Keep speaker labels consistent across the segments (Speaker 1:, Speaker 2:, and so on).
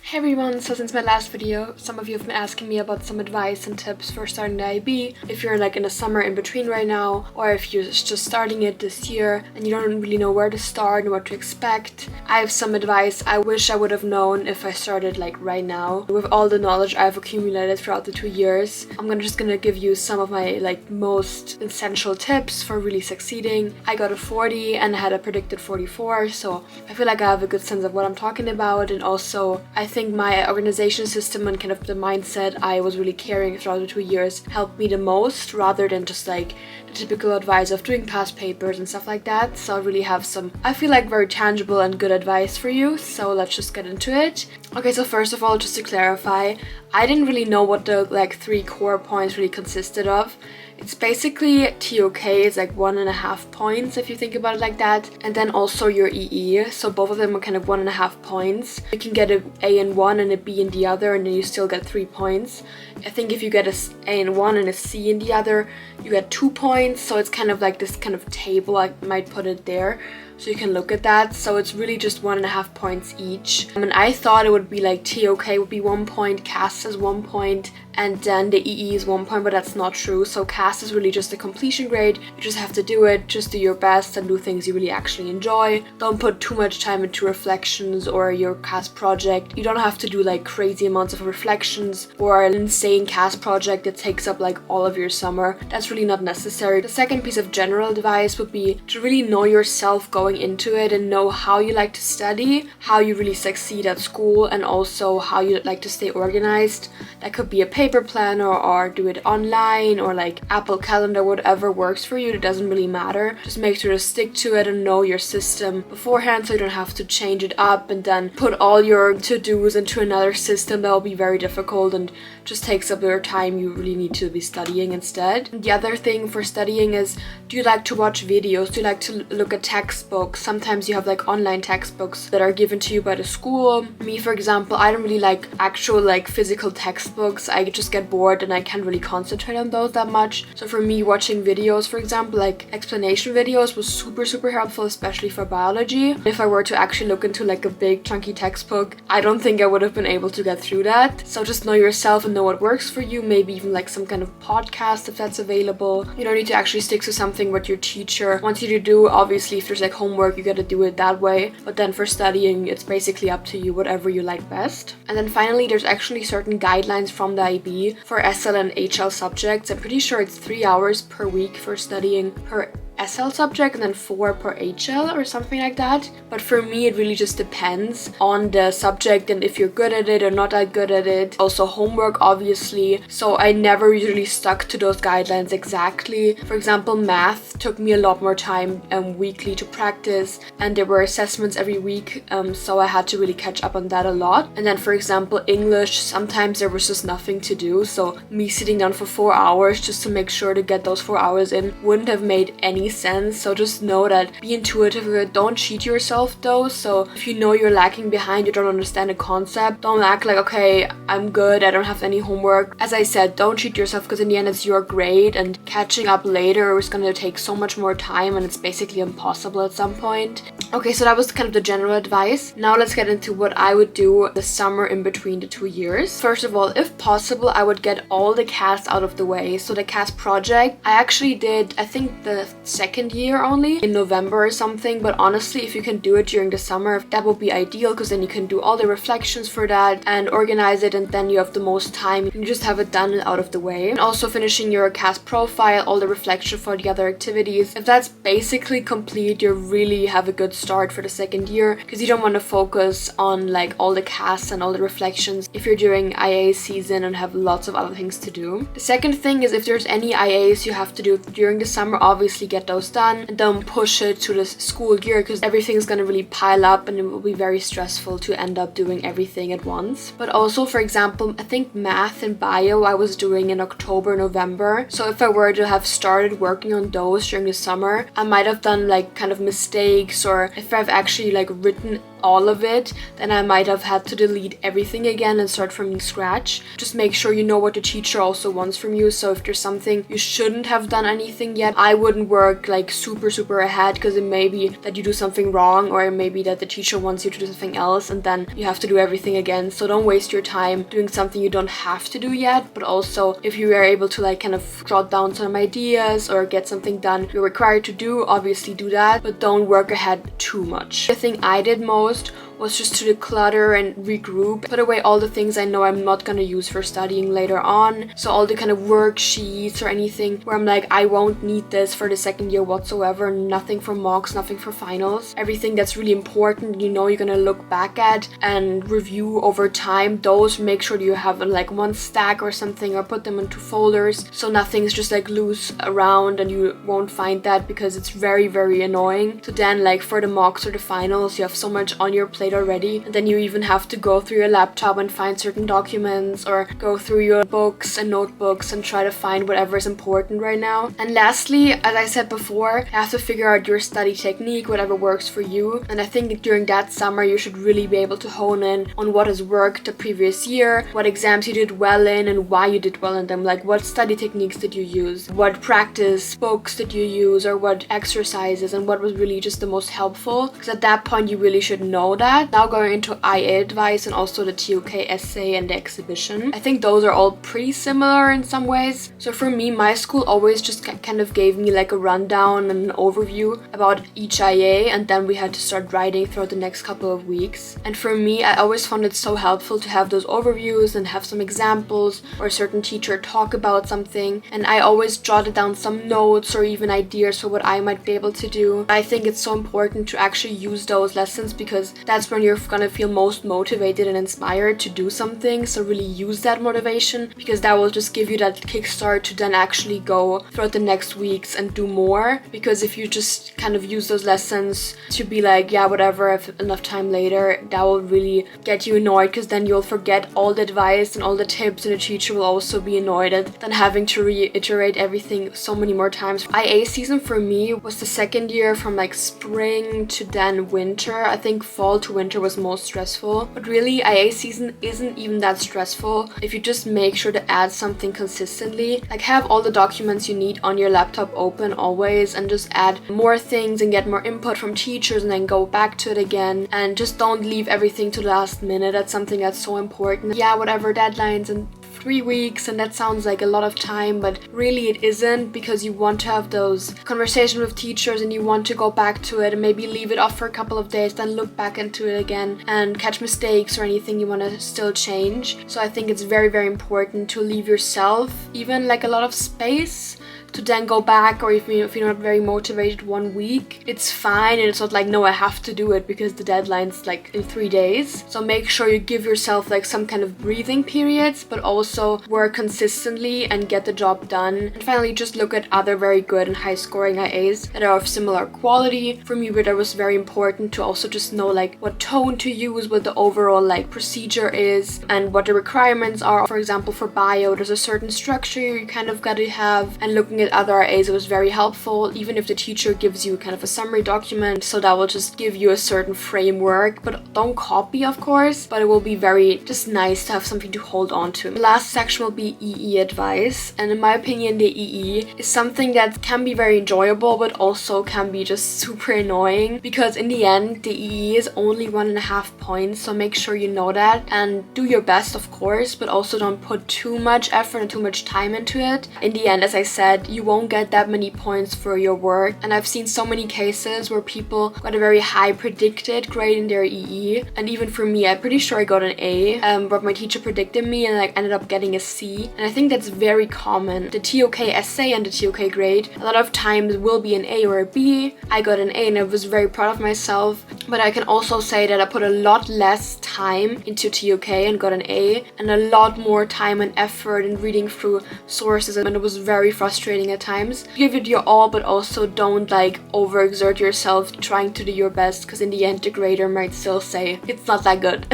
Speaker 1: Hey everyone, so since my last video, some of you have been asking me about some advice and tips for starting the IB. If you're like in the summer in between right now, or if you're just starting it this year and you don't really know where to start and what to expect, I have some advice I wish I would have known if I started like right now. With all the knowledge I've accumulated throughout the 2 years, I'm just gonna give you some of my like most essential tips for really succeeding. I got a 40 and I had a predicted 44, so I feel like I have a good sense of what I'm talking about, and also I think my organization system and kind of the mindset I was really carrying throughout the 2 years helped me the most, rather than just like the typical advice of doing past papers and stuff like that. So I really have some, I feel like, very tangible and good advice for you. So let's just get into it. Okay, so first of all, just to clarify, I didn't really know what the like 3 core points really consisted of. It's basically TOK is like 1.5 points if you think about it like that, and then also your EE, so both of them are kind of 1.5 points. You can get an A in one and a B in the other, and then you still get 3 points. I think if you get a A in one and a C in the other, you get 2 points. So it's kind of like this kind of table, I might put it there so you can look at that. So it's really just 1.5 points each. And I thought it would be like TOK would be 1 point, CAST is 1 point, and then the EE is 1 point, but that's not true. So CAST is really just a completion grade. You just have to do it, just do your best and do things you really actually enjoy. Don't put too much time into reflections or your CAST project. You don't have to do like crazy amounts of reflections or an insane CAST project that takes up like all of your summer. That's really not necessary. The second piece of general advice would be to really know yourself going into it and know how you like to study, how you really succeed at school, and also how you like to stay organized. That could be a paper planner or do it online or like Apple Calendar, whatever works for you. It doesn't really matter. Just make sure to stick to it and know your system beforehand so you don't have to change it up and then put all your to-dos into another system. That will be very difficult and just takes up your time you really need to be studying instead. And the other thing for studying is, do you like to watch videos? Do you like to look at textbooks? Sometimes you have like online textbooks that are given to you by the school. Me, for example, I don't really like actual like physical textbooks. I just get bored and I can't really concentrate on those that much. So for me, watching videos, for example, like explanation videos was super helpful, especially for biology. If I were to actually look into like a big chunky textbook, I don't think I would have been able to get through that. So just know yourself and know what works for you. Maybe even like some kind of podcast if that's available. You don't need to actually stick to something what your teacher wants you to do. Obviously, if there's like homework, you gotta do it that way. But then for studying, it's basically up to you, whatever you like best. And then finally, there's actually certain guidelines from the IB for SL and HL subjects. I'm pretty sure it's 3 hours per week for studying per SL subject and then 4 per HL or something like that. But for me, it really just depends on the subject and if you're good at it or not that good at it. Also homework, obviously. So I never usually stuck to those guidelines exactly. For example, math took me a lot more time weekly to practice, and there were assessments every week, so I had to really catch up on that a lot. And then for example, English, sometimes there was just nothing to do, so me sitting down for 4 hours just to make sure to get those 4 hours in wouldn't have made any sense. So just know that, be intuitive with it. Don't cheat yourself though. So if you know you're lacking behind, you don't understand a concept, don't act like, okay, I'm good, I don't have any homework. As I said, don't cheat yourself, because in the end it's your grade, and catching up later is going to take so much more time and it's basically impossible at some point. Okay, so that was kind of the general advice. Now let's get into what I would do the summer in between the 2 years. First of all, if possible, I would get all the CAST out of the way. So the CAST project, I actually did, I think the second year only in November or something, but honestly, if you can do it during the summer, that would be ideal, because then you can do all the reflections for that and organize it, and then you have the most time. You can just have it done and out of the way. And also finishing your CAST profile, all the reflection for the other activities. If that's basically complete, you really have a good start for the second year, because you don't want to focus on like all the CAST and all the reflections if you're doing IA season and have lots of other things to do. The second thing is, if there's any IAs you have to do during the summer, obviously get those done and don't push it to the school year, because everything's going to really pile up and it will be very stressful to end up doing everything at once. But also, for example, I think math and bio I was doing in October, November. So if I were to have started working on those during the summer, I might have done like kind of mistakes, or if I've actually like written all of it, then I might have had to delete everything again and start from scratch. Just make sure you know what the teacher also wants from you. So if there's something you shouldn't have done anything yet, I wouldn't work like super ahead, because it may be that you do something wrong, or it may be that the teacher wants you to do something else and then you have to do everything again. So don't waste your time doing something you don't have to do yet. But also, if you are able to like kind of jot down some ideas or get something done you're required to do, obviously do that, but don't work ahead too much. The thing I did most was just to declutter and regroup, put away all the things I know I'm not gonna use for studying later on. So all the kind of worksheets or anything where I'm like, I won't need this for the second year whatsoever. Nothing for mocks, nothing for finals. Everything that's really important, you know, you're gonna look back at and review over time, those make sure you have like one stack or something, or put them into folders so nothing's just like loose around and you won't find that, because it's very annoying. So then like for the mocks or the finals, you have so much on your plate already, and then you even have to go through your laptop and find certain documents, or go through your books and notebooks and try to find whatever is important right now. And lastly, as I said before, you have to figure out your study technique, whatever works for you. And I think during that summer you should really be able to hone in on what has worked the previous year, what exams you did well in and why you did well in them. Like, what study techniques did you use, what practice books did you use, or what exercises, and what was really just the most helpful, because at that point you really should know that. Now going into IA advice and also the TOK essay and the exhibition. I think those are all pretty similar in some ways. So for me, my school always just kind of gave me like a rundown and an overview about each IA, and then we had to start writing throughout the next couple of weeks. And for me, I always found it so helpful to have those overviews and have some examples or a certain teacher talk about something. And I always jotted down some notes or even ideas for what I might be able to do. I think it's so important to actually use those lessons, because that's when you're gonna feel most motivated and inspired to do something. So really use that motivation, because that will just give you that kickstart to then actually go throughout the next weeks and do more. Because if you just kind of use those lessons to be like, yeah, whatever, I have enough time later, that will really get you annoyed, because then you'll forget all the advice and all the tips, and the teacher will also be annoyed at then having to reiterate everything so many more times. IA season for me was the second year, from like spring to then winter. I think fall to winter was most stressful, but really IA season isn't even that stressful if you just make sure to add something consistently. Like, have all the documents you need on your laptop open always, and just add more things and get more input from teachers, and then go back to it again, and just don't leave everything to the last minute. That's something that's so important. Yeah, whatever, deadlines and 3 weeks, and that sounds like a lot of time, but really it isn't, because you want to have those conversations with teachers and you want to go back to it and maybe leave it off for a couple of days, then look back into it again and catch mistakes or anything you want to still change. So I think it's very important to leave yourself even like a lot of space to then go back, or if you're not very motivated 1 week, it's fine, and it's not like, no, I have to do it because the deadline's like in 3 days. So make sure you give yourself like some kind of breathing periods, but also work consistently and get the job done. And finally, just look at other very good and high scoring IAs that are of similar quality. For me, it was very important to also just know like what tone to use, what the overall like procedure is, and what the requirements are. For example, for bio, there's a certain structure you kind of got to have, and looking at other IAs, it was very helpful, even if the teacher gives you kind of a summary document, so that will just give you a certain framework, but don't copy, of course, but it will be very just nice to have something to hold on to. The last section will be EE advice, and in my opinion, the EE is something that can be very enjoyable, but also can be just super annoying, because in the end, the EE is only 1.5 points, so make sure you know that, and do your best, of course, but also don't put too much effort and too much time into it. In the end, as I said, you won't get that many points for your work, and I've seen so many cases where people got a very high predicted grade in their EE, and even for me, I'm pretty sure I got an A, but my teacher predicted me and I ended up getting a C, and I think that's very common. The TOK essay and the TOK grade, a lot of times will be an A or a B. I got an A and I was very proud of myself, but I can also say that I put a lot less time into TOK and got an A, and a lot more time and effort in reading through sources, and it was very frustrating at times. Give it your all, but also don't like overexert yourself trying to do your best, because in the end the grader might still say it's not that good.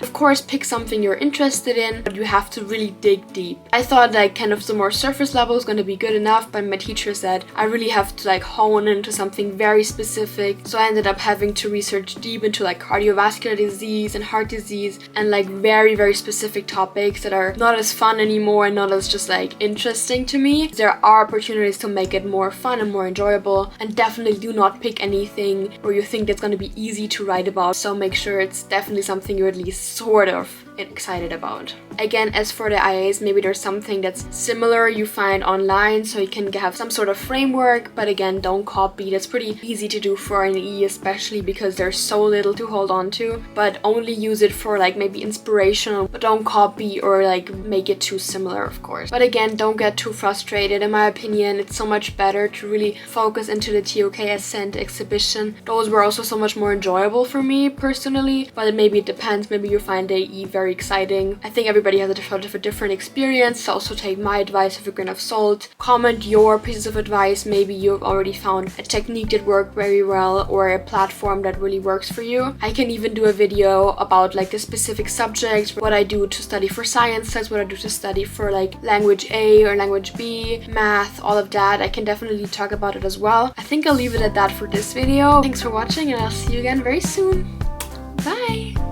Speaker 1: Of course, pick something you're interested in, but you have to really dig deep. I thought like kind of some more surface level is going to be good enough, but my teacher said I really have to like hone into something very specific, so I ended up having to research deep into like cardiovascular disease and heart disease and like very, very specific topics that are not as fun anymore and not as just like interesting to me. There are opportunities to make it more fun and more enjoyable, and definitely do not pick anything where you think that's going to be easy to write about. So make sure it's definitely something you're at least sort of excited about. Again, as for the IAs, maybe there's something that's similar you find online so you can have some sort of framework, but again, don't copy. That's pretty easy to do for an E, especially because there's so little to hold on to, but only use it for like maybe inspirational, but don't copy or like make it too similar, of course. But again, don't get too frustrated. In my opinion, it's so much better to really focus into the TOK Ascent exhibition. Those were also so much more enjoyable for me personally, but maybe it depends. Maybe you find AE very exciting. I think everybody has a different experience, so also take my advice with a grain of salt. Comment your pieces of advice. Maybe you've already found a technique that worked very well or a platform that really works for you. I can even do a video about like the specific subject, what I do to study for sciences, what I do to study for like language A or language B, math, all of that. I can definitely talk about it as well. I think I'll leave it at that for this video. Thanks for watching, and I'll see you again very soon. Bye!